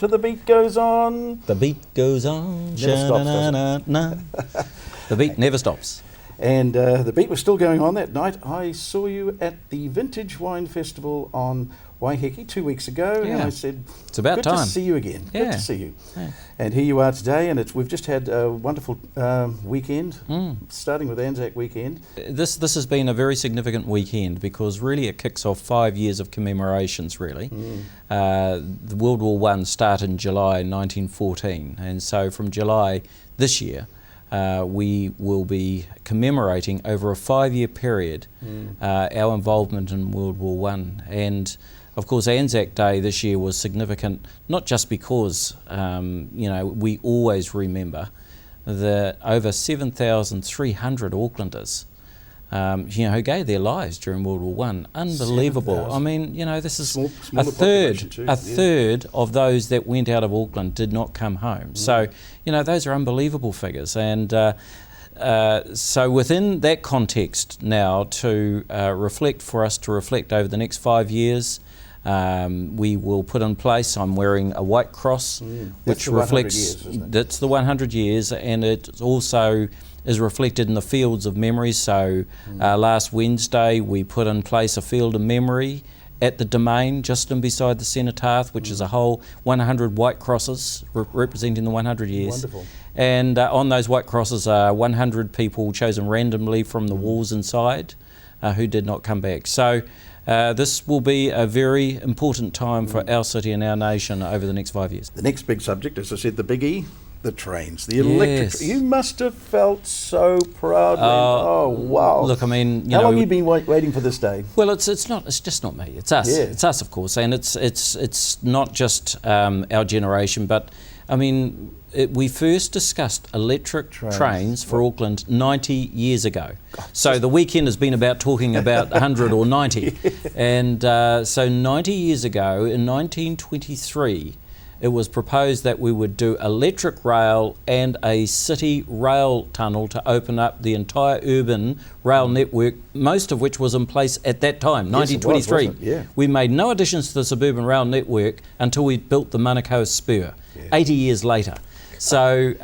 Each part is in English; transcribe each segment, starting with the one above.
to The Beat Goes On. The beat goes on. Never stops, does Sha-na-na-na. The beat never stops. And the beat was still going on that night. I saw you at the Vintage Wine Festival on Waiheke 2 weeks ago, and I said, it's about good time to see you again. Yeah. Good to see you. Yeah. And here you are today, and we've just had a wonderful weekend, starting with Anzac weekend. This has been a very significant weekend because really it kicks off 5 years of commemorations really. The World War I started in July 1914, and so from July this year we will be commemorating over a 5-year period our involvement in World War I. And of course Anzac Day this year was significant, not just because we always remember the over 7,300 Aucklanders who gave their lives during World War I. Unbelievable. 7,000. I mean, this is Smaller a third of those that went out of Auckland did not come home. So, those are unbelievable figures. And so within that context now to reflect over the next 5 years, we will put in place, I'm wearing a white cross, which reflects, years, isn't it? That's the 100 years, and it also is reflected in the fields of memory. So last Wednesday we put in place a field of memory at the Domain, just in beside the cenotaph, which is a whole 100 white crosses representing the 100 years. Wonderful. And on those white crosses are 100 people chosen randomly from the walls inside who did not come back. So this will be a very important time for our city and our nation over the next 5 years. The next big subject, as I said, the big E, the trains, the electric. Yes. You must have felt so proud. Oh wow! Look, I mean, how long have you been waiting for this day? Well, it's just not me. It's us. Yeah. It's us, of course, and it's not just our generation, but I mean, we first discussed electric trains for Auckland 90 years ago. So the weekend has been about talking about 100 or 90, and so 90 years ago in 1923. It was proposed that we would do electric rail and a city rail tunnel to open up the entire urban rail network, most of which was in place at that time, 1923. Yes, it was, wasn't it? Yeah. We made no additions to the suburban rail network until we built the Manukau Spur, 80 years later. So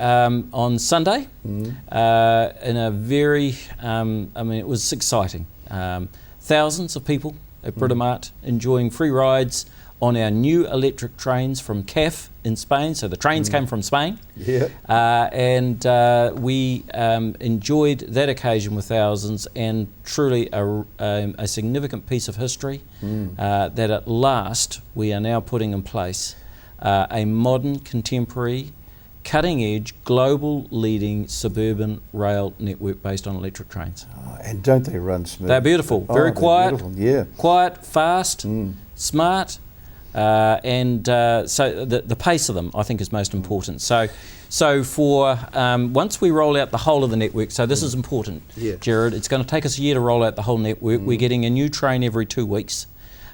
on Sunday, in a very, it was exciting. Thousands of people at Britomart enjoying free rides on our new electric trains from CAF in Spain. So the trains came from Spain. Yeah. And we enjoyed that occasion with thousands, and truly a significant piece of history that at last we are now putting in place a modern, contemporary, cutting-edge, global leading suburban rail network based on electric trains. And don't they run smooth? They're beautiful, very quiet, quiet, fast, smart. So the pace of them, I think, is most important. So for once we roll out the whole of the network, so this is important, Gerard, it's going to take us a year to roll out the whole network. We're getting a new train every 2 weeks,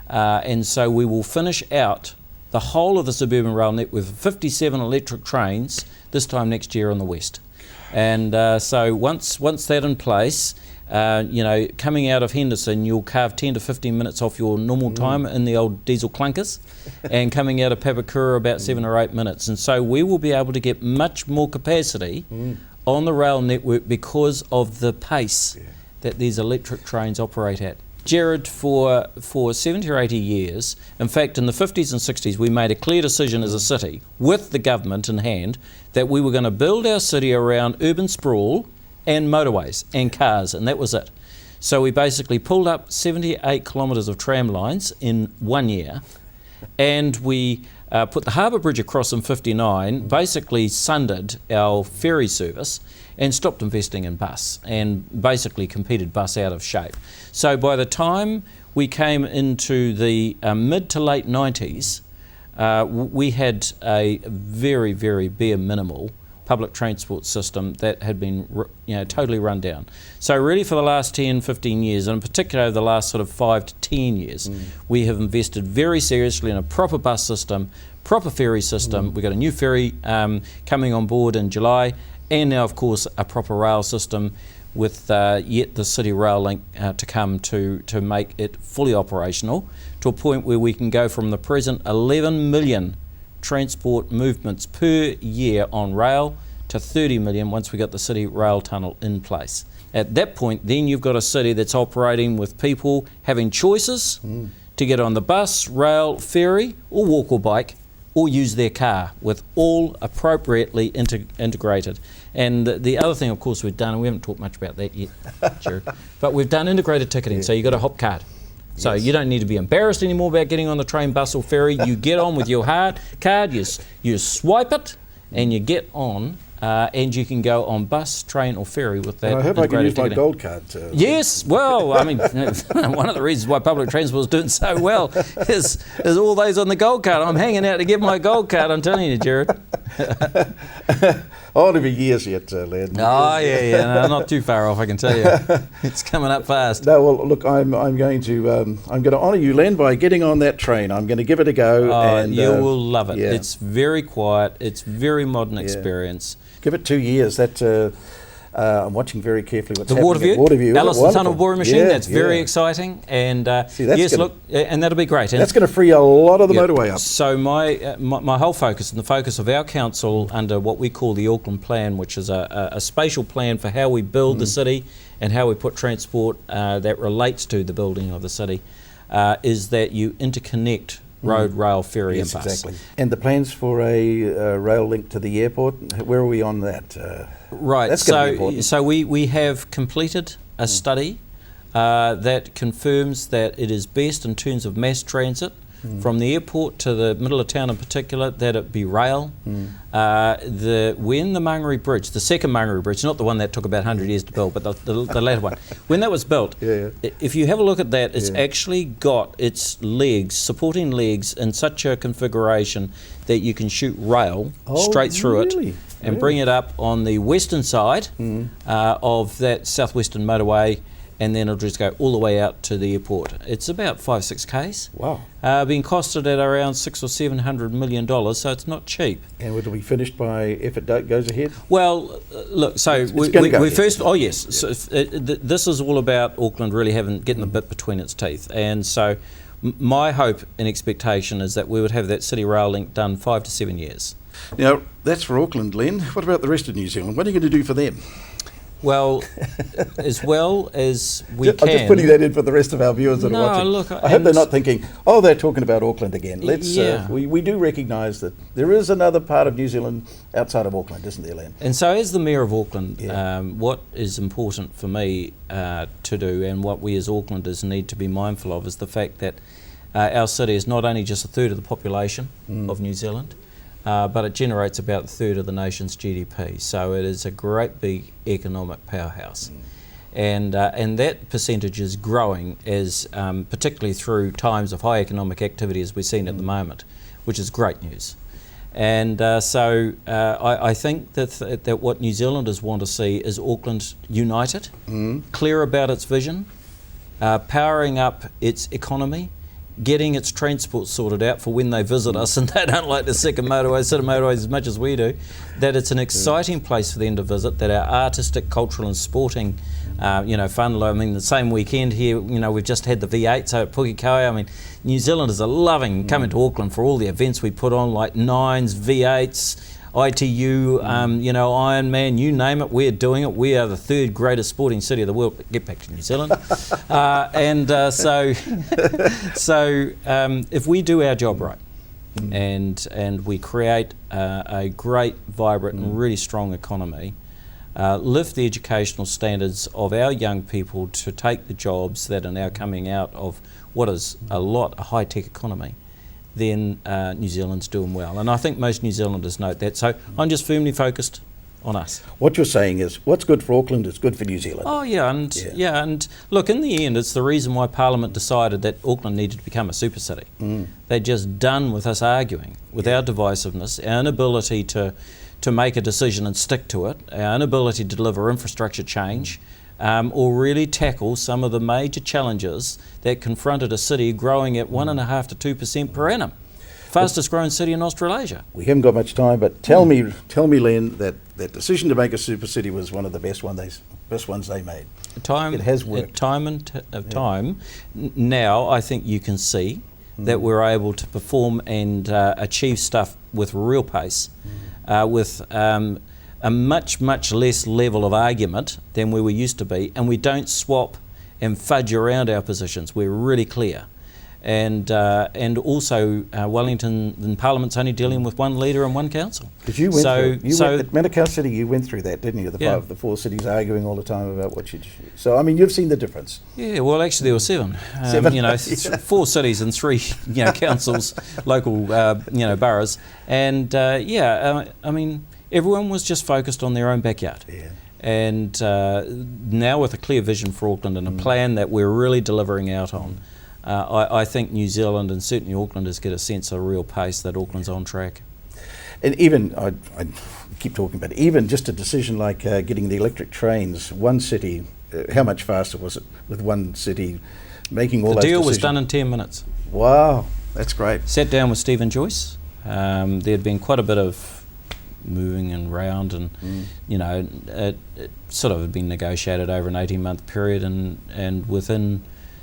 and so we will finish out the whole of the suburban rail network with 57 electric trains this time next year on the west. And so once that in place, coming out of Henderson, you'll carve 10 to 15 minutes off your normal time in the old diesel clunkers, and coming out of Papakura about 7 or 8 minutes. And so we will be able to get much more capacity on the rail network because of the pace that these electric trains operate at. Gerard, for 70 or 80 years, in fact in the 50s and 60s, we made a clear decision as a city, with the government in hand, that we were going to build our city around urban sprawl and motorways and cars, and that was it. So we basically pulled up 78 kilometres of tram lines in 1 year, and we put the Harbour Bridge across in 59, basically sundered our ferry service and stopped investing in bus, and basically competed bus out of shape. So by the time we came into the mid to late 90s, we had a very, very bare minimal public transport system that had been totally run down. So really for the last 10, 15 years, and in particular over the last sort of 5 to 10 years, we have invested very seriously in a proper bus system, proper ferry system. We've got a new ferry coming on board in July, and now of course a proper rail system with yet the City Rail Link to come to make it fully operational to a point where we can go from the present 11 million transport movements per year on rail to 30 million once we got the city rail tunnel in place. At that point, then you've got a city that's operating with people having choices to get on the bus, rail, ferry, or walk or bike, or use their car, with all appropriately integrated. And the other thing, of course, we've done, and we haven't talked much about that yet, Gerard, but we've done integrated ticketing, so you've got a hop card. So you don't need to be embarrassed anymore about getting on the train, bus or ferry. You get on with your card, you swipe it, and you get on, and you can go on bus, train or ferry with that. And I hope I can use ticketing. my gold card. Yes, well, I mean, one of the reasons why public transport is doing so well is all those on the gold card. I'm hanging out to get my gold card, I'm telling you, Gerard. Oh, it'll be years yet, Len. Oh, yeah, no, not too far off, I can tell you. It's coming up fast. No, well, look, I'm going to honour you, Len, by getting on that train. I'm going to give it a go. Oh, and you will love it. Yeah. It's very quiet. It's very modern experience. Give it 2 years. That I'm watching very carefully what's happening at Waterview. Alice Alice the Tunnel Boring Machine. Yeah, that's very exciting. And and that'll be great. And that's going to free a lot of the motorway up. So my whole focus and the focus of our council under what we call the Auckland Plan, which is a spatial plan for how we build the city and how we put transport that relates to the building of the city, is that you interconnect road, rail, ferry and bus. Exactly. And the plans for a rail link to the airport, where are we on that? Right, that's going to be important. So we have completed a study that confirms that it is best in terms of mass transit from the airport to the middle of town in particular, that it be rail. When the Mangere Bridge, the second Mangere Bridge, not the one that took about 100 years to build, but the latter one, when that was built, if you have a look at that, it's actually got its legs, supporting legs, in such a configuration that you can shoot rail straight through it and bring it up on the western side of that southwestern motorway, and then it'll just go all the way out to the airport. It's about 5-6 k's. Wow. Being costed at around $600 or $700 million, so it's not cheap. And will be finished by if it goes ahead? Well, look, so we first. Oh yes, so this is all about Auckland really getting the bit between its teeth, and so my hope and expectation is that we would have that city rail link done 5 to 7 years. Now that's for Auckland, Len. What about the rest of New Zealand? What are you going to do for them? Well as we can. I'm just putting that in for the rest of our viewers that are watching. Look, I hope they're not thinking, oh, they're talking about Auckland again. Let's. Yeah. We do recognise that there is another part of New Zealand outside of Auckland, isn't there, Len? And so as the Mayor of Auckland, what is important for me to do, and what we as Aucklanders need to be mindful of, is the fact that our city is not only just a third of the population of New Zealand, but it generates about a third of the nation's GDP. So it is a great big economic powerhouse. And that percentage is growing, as particularly through times of high economic activity as we're seeing at the moment, which is great news. And so I think that what New Zealanders want to see is Auckland united, clear about its vision, powering up its economy, getting its transport sorted out for when they visit us and they don't like the second motorway, city motorways as much as we do, that it's an exciting place for them to visit, that our artistic, cultural and sporting fun. I mean, the same weekend here, we've just had the V8, so at Pukekohe. I mean, New Zealanders are loving coming to Auckland for all the events we put on, like Nines, V8s, ITU, Ironman, you name it, we're doing it. We are the third greatest sporting city of the world. Get back to New Zealand. So if we do our job right, and we create a great, vibrant and really strong economy, lift the educational standards of our young people to take the jobs that are now coming out of what is a high-tech economy, then New Zealand's doing well. And I think most New Zealanders note that. So I'm just firmly focused on us. What you're saying is, what's good for Auckland is good for New Zealand. Oh yeah, and look, in the end, it's the reason why Parliament decided that Auckland needed to become a super city. They're just done with us arguing, with our divisiveness, our inability to make a decision and stick to it, our inability to deliver infrastructure change, or really tackle some of the major challenges that confronted a city growing at 1.5% to 2% per annum. Fastest growing city in Australasia. We haven't got much time, but tell me, Len, that decision to make a super city was one of the best ones they made. It has worked. Time. Now, I think you can see that we're able to perform and achieve stuff with real pace, with a much less level of argument than where we used to be, and we don't swap and fudge around our positions. We're really clear. And also Wellington and Parliament's only dealing with one leader and one council. Because you went at Manukau City, you went through that, didn't you? The four cities arguing all the time about what you do. So I mean, you've seen the difference. Yeah, well, actually there were seven. You know, 4 cities and 3 councils, local boroughs, and I mean, everyone was just focused on their own backyard. Yeah. And now with a clear vision for Auckland and a plan that we're really delivering out on. I think New Zealand and certainly Aucklanders get a sense of real pace that Auckland's on track. And even, I keep talking about it, even just a decision like getting the electric trains, one city, how much faster was it with one city making all those decisions? The deal was done in 10 minutes. Wow, that's great. Sat down with Stephen Joyce. There had been quite a bit of moving and round and, it sort of had been negotiated over an 18-month period and within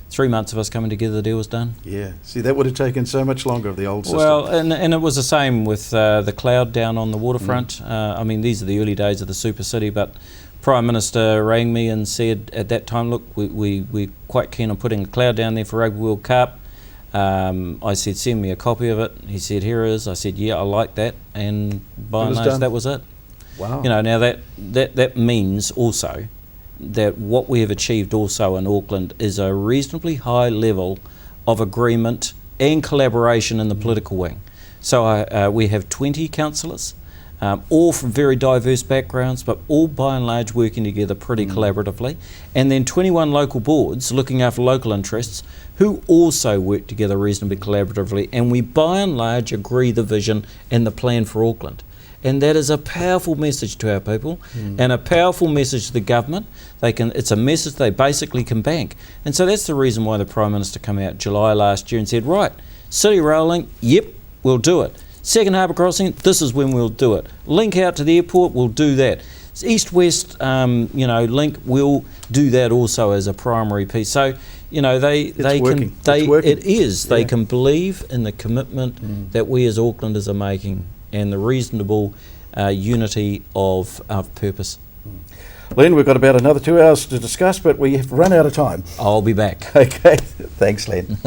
3 months of us coming together, the deal was done. Yeah, see, that would have taken so much longer of the old system. Well, and it was the same with the cloud down on the waterfront. I mean, these are the early days of the super city, but Prime Minister rang me and said at that time, look, we're quite keen on putting a cloud down there for Rugby World Cup. I said, send me a copy of it. He said, here it is. I said, yeah, I like that. And by and large, that was it. Wow. Now that means also that what we have achieved also in Auckland is a reasonably high level of agreement and collaboration in the political wing. So we have 20 councillors, all from very diverse backgrounds, but all by and large working together pretty collaboratively. And then 21 local boards looking after local interests who also work together reasonably collaboratively. And we by and large agree the vision and the plan for Auckland. And that is a powerful message to our people and a powerful message to the government. It's a message they basically can bank. And so that's the reason why the Prime Minister came out July last year and said, right, City Rail Link, yep, we'll do it. Second Harbour Crossing, this is when we'll do it. Link out to the airport, we'll do that. East-West, link, we'll do that also as a primary piece. So, they can believe in the commitment that we as Aucklanders are making and the reasonable unity of purpose. Len, we've got about another 2 hours to discuss, but we have run out of time. I'll be back. Okay, thanks, Len.